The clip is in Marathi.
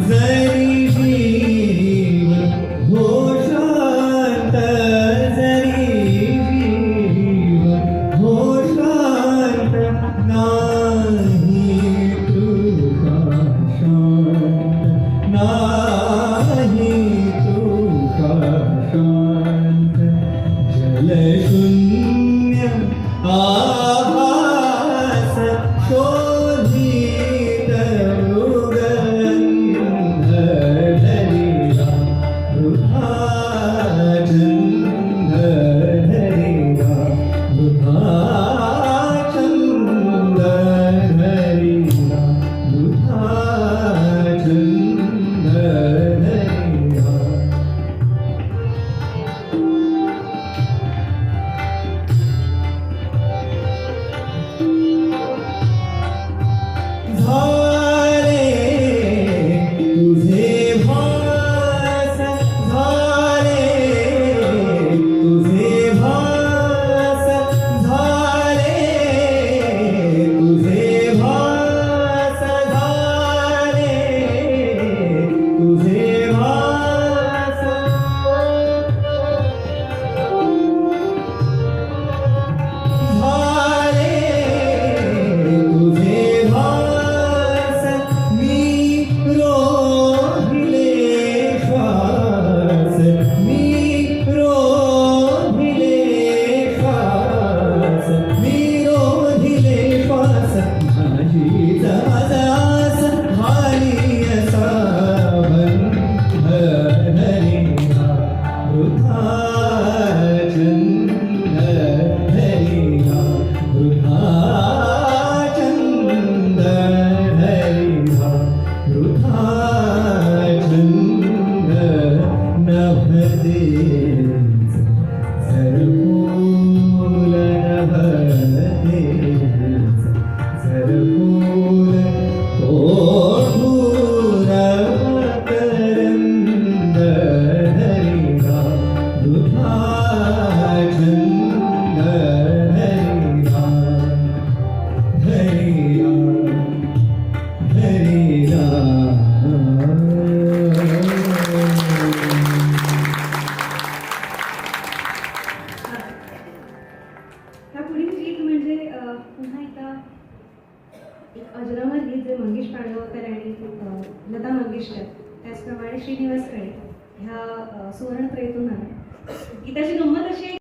जरी जीव हो शांत, जरी जीव हो शांत, नाही तुका शांत, नाही तुका शांत. जलशून्य आभास शोधित मृगंध धरिला, वृथा छंद धरिला, वृथा छंद धरिला, वृथा छंद धरिला. झाले तुझे भास, झाले तुझे भास, झाले तुझे भास, झाले तुझे भास. झाले तुझे भास, मी रोहिले श्वास, मी रोहिले श्वास, मी रोहिले श्वास. माझी जवळास भारी असा बंध धरिला, वृथा छंद धरिला, वृथा छंद धरिला, वृथा छंद. नभतेच सरफूल, नभतेच सरफूल, ओढून मकरंद धरिला, वृथा छंद धरिला, धरिला, धरिला. हा पुढील गीत म्हणजे पुन्हा एकदा एक अजरामर गीत जे मंगेश पाडगावकर आणि लता मंगेशकर त्याचप्रमाणे श्रीनिवास खळे ह्या सुवर्णत्रयीतून आलं. गीताची गंमत अशी